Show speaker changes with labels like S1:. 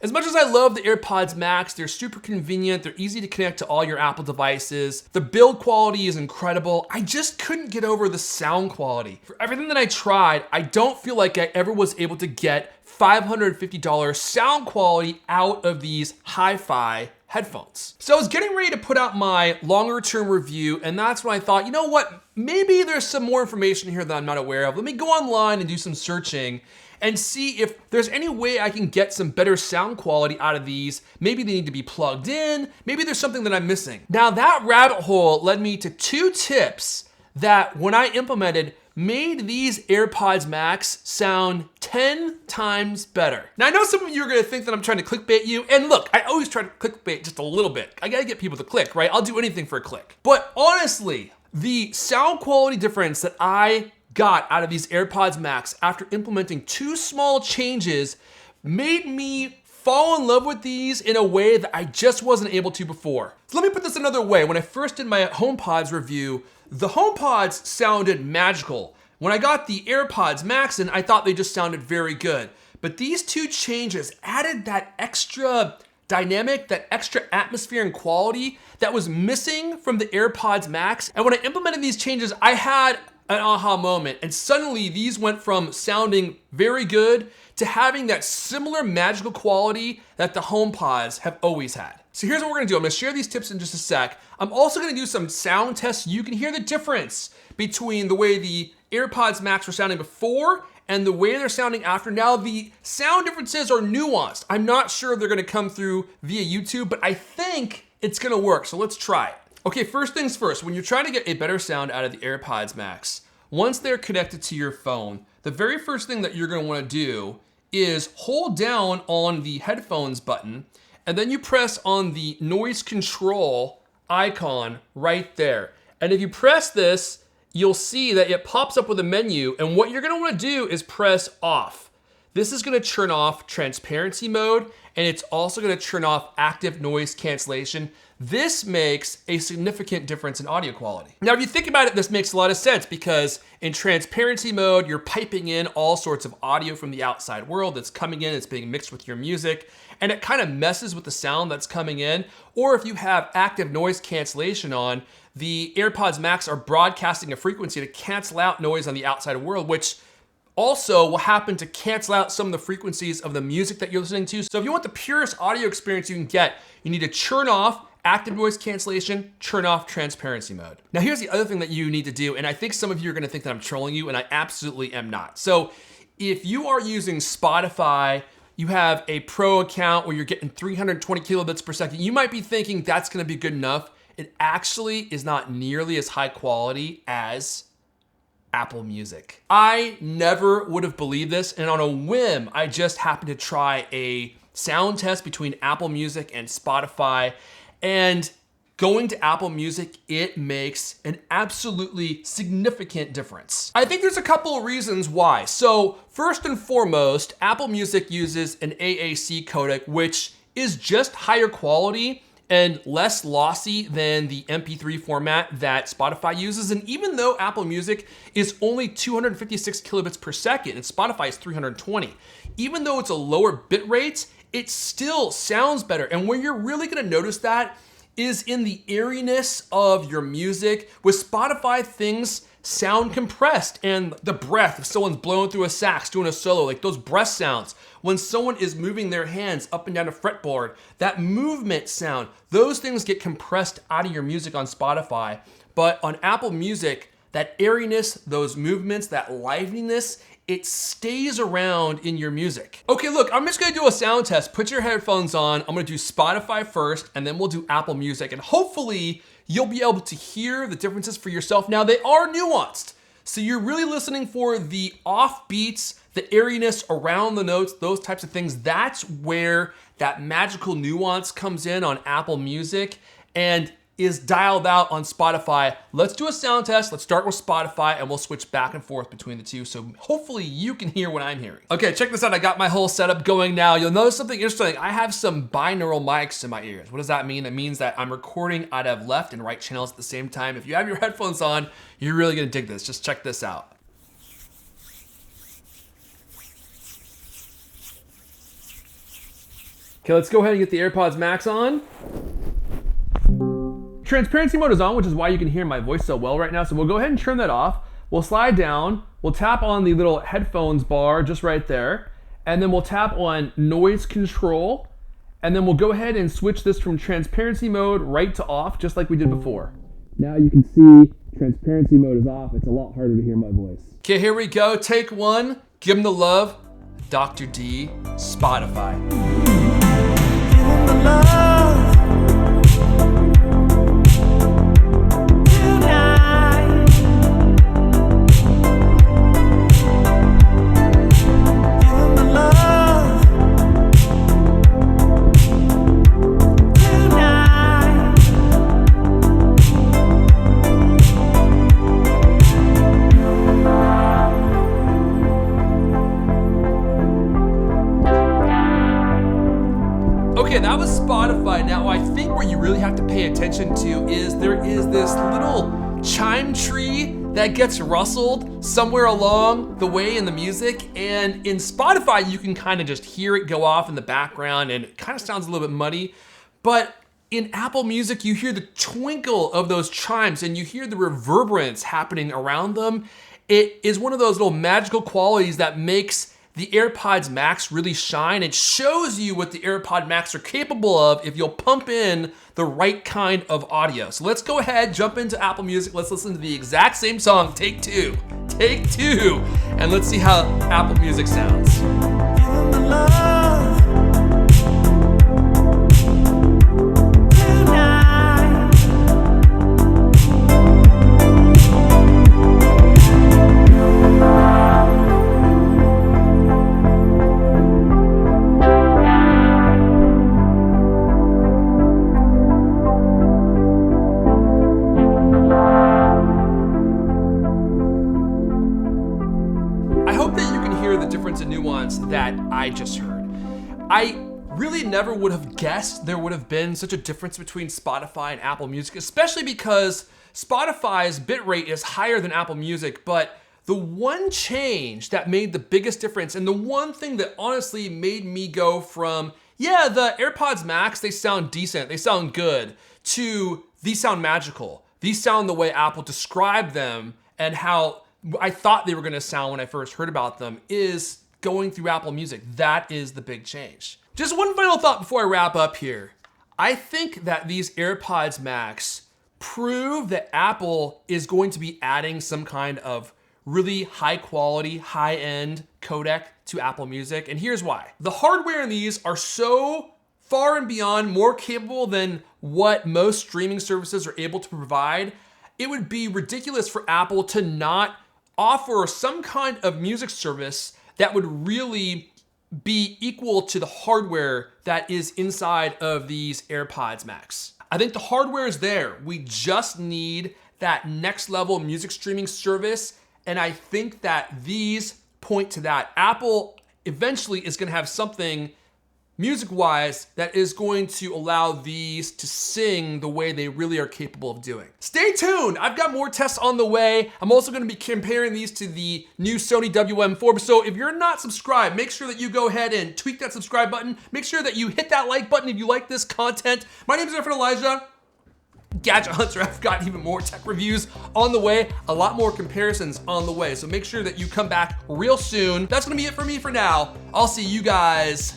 S1: As much as I love the AirPods Max, they're super convenient, they're easy to connect to all your Apple devices, the build quality is incredible, I just couldn't get over the sound quality. For everything that I tried, I don't feel like I ever was able to get $550 sound quality out of these hi-fi headphones. So I was getting ready to put out my longer term review, and that's when I thought, you know what, maybe there's some more information here that I'm not aware of. Let me go online and do some searching and see if there's any way I can get some better sound quality out of these. Maybe they need to be plugged in, maybe there's something that I'm missing. Now that rabbit hole led me to 2 tips that when I implemented made these AirPods Max sound 10 times better. Now I know some of you are gonna think that I'm trying to clickbait you, and look, I always try to clickbait just a little bit. I gotta get people to click, right? I'll do anything for a click. But honestly, the sound quality difference that I got out of these AirPods Max after implementing 2 small changes made me fall in love with these in a way that I just wasn't able to before. So let me put this another way. When I first did my HomePods review, the HomePods sounded magical. When I got the AirPods Max in, I thought they just sounded very good. But these 2 changes added that extra dynamic, that extra atmosphere and quality that was missing from the AirPods Max. And when I implemented these changes, I had an aha moment, and suddenly these went from sounding very good to having that similar magical quality that the HomePods have always had. So here's what we're gonna do. I'm gonna share these tips in just a sec. I'm also gonna do some sound tests so you can hear the difference between the way the AirPods Max were sounding before and the way they're sounding after. Now the sound differences are nuanced. I'm not sure they're gonna come through via YouTube, but I think it's gonna work, so let's try it. Okay, first things first, when you're trying to get a better sound out of the AirPods Max, once they're connected to your phone, the very first thing that you're gonna wanna do is hold down on the headphones button, and then you press on the noise control icon right there. And if you press this, you'll see that it pops up with a menu, and what you're gonna wanna do is press off. This is gonna turn off transparency mode, and it's also gonna turn off active noise cancellation. This makes a significant difference in audio quality. Now, if you think about it, this makes a lot of sense because in transparency mode, you're piping in all sorts of audio from the outside world that's coming in, it's being mixed with your music, and it kind of messes with the sound that's coming in. Or if you have active noise cancellation on, the AirPods Max are broadcasting a frequency to cancel out noise on the outside world, which also will happen to cancel out some of the frequencies of the music that you're listening to. So if you want the purest audio experience you can get, you need to turn off active noise cancellation, turn off transparency mode. Now here's the other thing that you need to do, and I think some of you are gonna think that I'm trolling you, and I absolutely am not. So if you are using Spotify, you have a pro account where you're getting 320 kilobits per second, you might be thinking that's gonna be good enough. It actually is not nearly as high quality as Apple Music. I never would have believed this, and on a whim, I just happened to try a sound test between Apple Music and Spotify, and going to Apple Music, it makes an absolutely significant difference. I think there's a couple of reasons why. So first and foremost, Apple Music uses an AAC codec, which is just higher quality and less lossy than the MP3 format that Spotify uses. And even though Apple Music is only 256 kilobits per second and Spotify is 320, even though it's a lower bit rate, it still sounds better. And where you're really gonna notice that is in the airiness of your music. With Spotify, things sound compressed, and the breath, if someone's blowing through a sax, doing a solo, like those breath sounds, when someone is moving their hands up and down a fretboard, that movement sound, those things get compressed out of your music on Spotify. But on Apple Music, that airiness, those movements, that liveliness, it stays around in your music. Okay, look, I'm just gonna do a sound test. Put your headphones on. I'm gonna do Spotify first, and then we'll do Apple Music, and hopefully you'll be able to hear the differences for yourself. Now, they are nuanced, so you're really listening for the off beats, the airiness around the notes, those types of things. That's where that magical nuance comes in on Apple Music and is dialed out on Spotify. Let's do a sound test. Let's start with Spotify and we'll switch back and forth between the two. So hopefully you can hear what I'm hearing. Okay, check this out. I got my whole setup going now. You'll notice something interesting. I have some binaural mics in my ears. What does that mean? It means that I'm recording out of left and right channels at the same time. If you have your headphones on, you're really gonna dig this. Just check this out. Okay, let's go ahead and get the AirPods Max on. Transparency mode is on, which is why you can hear my voice so well right now. So we'll go ahead and turn that off. We'll slide down. We'll tap on the little headphones bar just right there. And then we'll tap on noise control. And then we'll go ahead and switch this from transparency mode right to off, just like we did before. Now you can see transparency mode is off. It's a lot harder to hear my voice. Okay, here we go. Take one. Give them the love. Dr. D, Spotify.
S2: Give 'em the love.
S1: Okay, that was Spotify. Now, I think where you really have to pay attention to is there is this little chime tree that gets rustled somewhere along the way in the music. And in Spotify, you can kind of just hear it go off in the background and it kind of sounds a little bit muddy. But in Apple Music, you hear the twinkle of those chimes and you hear the reverberance happening around them. It is one of those little magical qualities that makes the AirPods Max really shine. It shows you what the AirPod Max are capable of if you'll pump in the right kind of audio. So let's go ahead, jump into Apple Music. Let's listen to the exact same song, take two, and let's see how Apple Music sounds.
S2: Give 'em the love.
S1: And nuance that I just heard. I really never would have guessed there would have been such a difference between Spotify and Apple Music, especially because Spotify's bitrate is higher than Apple Music, but the one change that made the biggest difference and the one thing that honestly made me go from, yeah, the AirPods Max, they sound decent, they sound good, to these sound magical. These sound the way Apple described them and how I thought they were gonna sound when I first heard about them is going through Apple Music. That is the big change. Just one final thought before I wrap up here. I think that these AirPods Max prove that Apple is going to be adding some kind of really high quality, high end codec to Apple Music. And here's why. The hardware in these are so far and beyond more capable than what most streaming services are able to provide. It would be ridiculous for Apple to not offer some kind of music service that would really be equal to the hardware that is inside of these AirPods Max. I think the hardware is there. We just need that next level music streaming service. And I think that these point to that. Apple eventually is gonna have something music-wise that is going to allow these to sing the way they really are capable of doing. Stay tuned, I've got more tests on the way. I'm also gonna be comparing these to the new Sony WM4. So if you're not subscribed, make sure that you go ahead and tweak that subscribe button. Make sure that you hit that like button if you like this content. My name is Erfon Elijah, Gadget Hunter. I've got even more tech reviews on the way, a lot more comparisons on the way. So make sure that you come back real soon. That's gonna be it for me for now. I'll see you guys